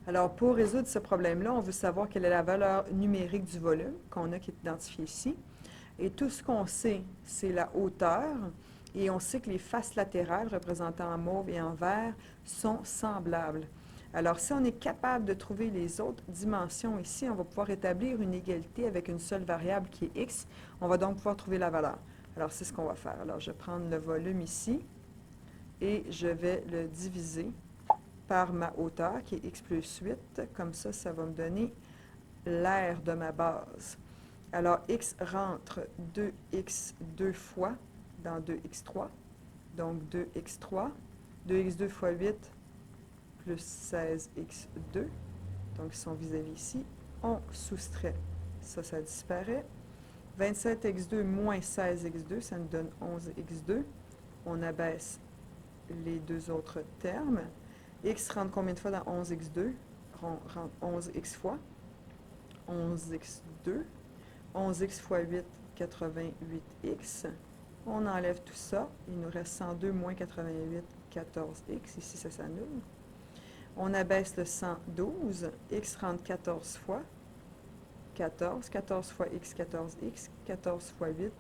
Alors, pour résoudre ce problème-là, on veut savoir quelle est la valeur numérique du volume qu'on a qui est identifié ici. Et tout ce qu'on sait, c'est la hauteur. Et on sait que les faces latérales, représentées en mauve et en vert, sont semblables. Alors, si on est capable de trouver les autres dimensions ici, on va pouvoir établir une égalité avec une seule variable qui est x. On va donc pouvoir trouver la valeur. Alors, c'est ce qu'on va faire. Alors, je vais prendre le volume ici et je vais le diviser par ma hauteur, qui est x plus 8. Comme ça va me donner l'aire de ma base. Alors, x rentre 2x deux fois dans 2x3. Donc, 2x3. 2x2 fois 8 plus 16x2. Donc, ils sont vis-à-vis ici. On soustrait. Ça disparaît. 27x2 moins 16x2, ça nous donne 11x2. On abaisse les deux autres termes. X rentre combien de fois dans 11x2? Rentre 11x fois. 11x2. 11x fois 8, 88x. On enlève tout ça. Il nous reste 102 moins 88, 14x. Ici, ça s'annule. On abaisse le 112. X rentre 14 fois. 14. 14 fois x, 14x. 14 fois 8,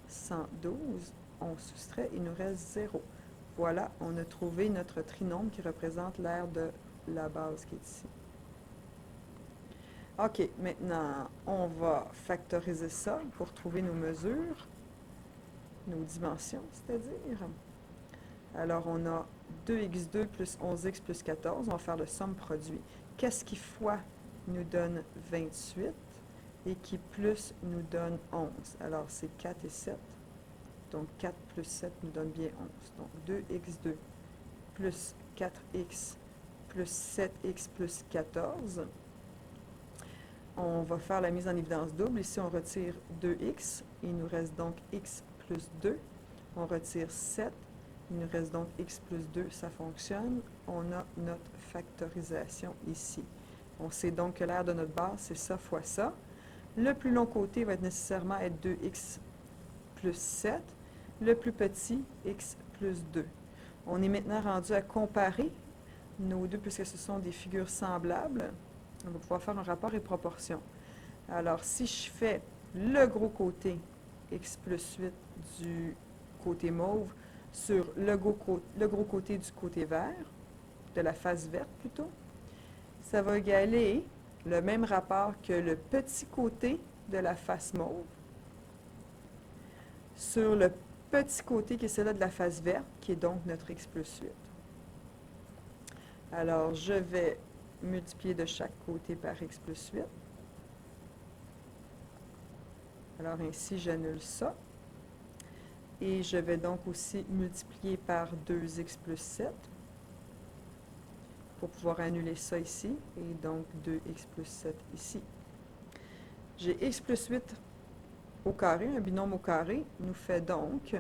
112. On soustrait. Il nous reste 0. Voilà, on a trouvé notre trinôme qui représente l'aire de la base qui est ici. OK, maintenant, on va factoriser ça pour trouver nos mesures, nos dimensions, c'est-à-dire. Alors, on a 2x2 plus 11x plus 14. On va faire le somme produit. Qu'est-ce qui fois nous donne 28 et qui plus nous donne 11? Alors, c'est 4 et 7. Donc, 4 plus 7 nous donne bien 11. Donc, 2x2 plus 4x plus 7x plus 14. On va faire la mise en évidence double. Ici, on retire 2x. Il nous reste donc x plus 2. On retire 7. Il nous reste donc x plus 2. Ça fonctionne. On a notre factorisation ici. On sait donc que l'aire de notre base, c'est ça fois ça. Le plus long côté va nécessairement être 2x plus 7. Le plus petit, x plus 2. On est maintenant rendu à comparer nos deux, puisque ce sont des figures semblables. On va pouvoir faire un rapport et proportion. Alors, si je fais le gros côté, x plus 8 du côté mauve, sur le gros côté du côté vert, de la face verte plutôt, ça va égaler le même rapport que le petit côté de la face mauve sur le petit côté qui est celui-là de la face verte, qui est donc notre x plus 8. Alors, je vais multiplier de chaque côté par x plus 8. Alors, ainsi, j'annule ça. Et je vais donc aussi multiplier par 2x plus 7 pour pouvoir annuler ça ici. Et donc, 2x plus 7 ici. J'ai x plus 8 au carré, un binôme au carré, nous fait donc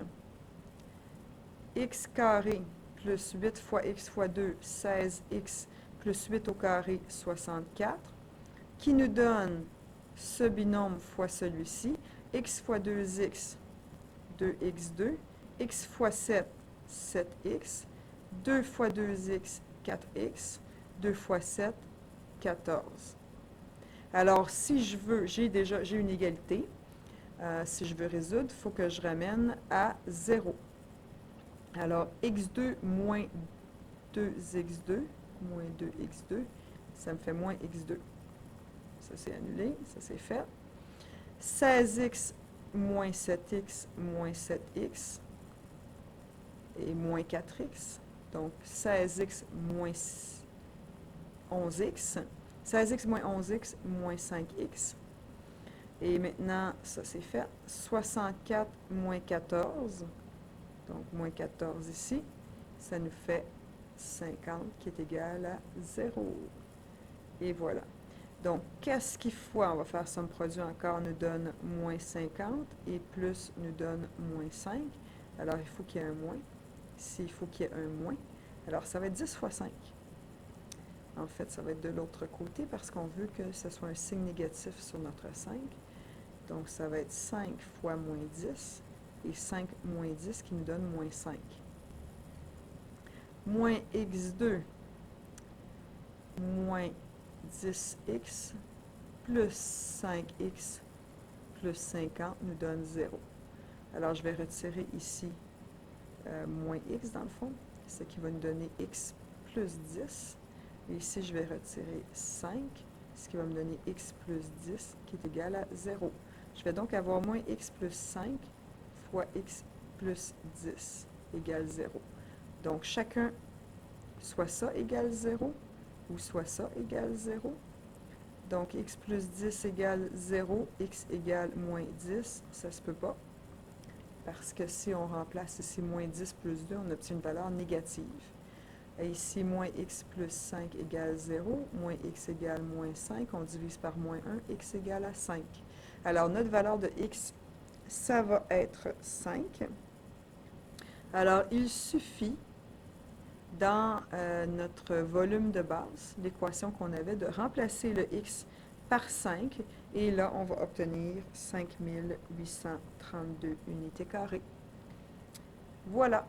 x carré plus 8 fois x fois 2, 16x plus 8 au carré, 64, qui nous donne ce binôme fois celui-ci, x fois 2x, 2x2, x fois 7, 7x, 2 fois 2x, 4x, 2 fois 7, 14. Alors, si je veux, j'ai une égalité. Si je veux résoudre, il faut que je ramène à 0. Alors, x2 moins 2x2, moins 2x2, ça me fait moins x2. Ça, c'est annulé, ça, c'est fait. 16x moins 7x moins 7x et moins 4x. Donc, 16x moins 11x. 16x moins 11x moins 5x. Et maintenant, ça c'est fait. 64 moins 14. Donc, moins 14 ici. Ça nous fait 50 qui est égal à 0. Et voilà. Donc, qu'est-ce qui fois, on va faire somme produit encore, nous donne moins 50 et plus nous donne moins 5. Alors, il faut qu'il y ait un moins. Ici, il faut qu'il y ait un moins. Alors, ça va être 10 fois 5. En fait, ça va être de l'autre côté parce qu'on veut que ce soit un signe négatif sur notre 5. Donc, ça va être 5 fois moins 10 et 5 moins 10 qui nous donne moins 5. Moins x2 moins 10x plus 5x plus 50 nous donne 0. Alors, je vais retirer ici moins x dans le fond, ce qui va nous donner x plus 10. Et ici, je vais retirer 5, ce qui va me donner x plus 10, qui est égal à 0. Je vais donc avoir moins x plus 5 fois x plus 10 égale 0. Donc, chacun, soit ça égale 0, ou soit ça égale 0. Donc, x plus 10 égale 0, x égale moins 10, ça ne se peut pas. Parce que si on remplace ici moins 10 plus 2, on obtient une valeur négative. Et ici, moins x plus 5 égale 0, moins x égale moins 5, on divise par moins 1, x égale à 5. Alors, notre valeur de x, ça va être 5. Alors, il suffit, dans notre volume de base, l'équation qu'on avait, de remplacer le x par 5, et là, on va obtenir 5832 unités carrées. Voilà.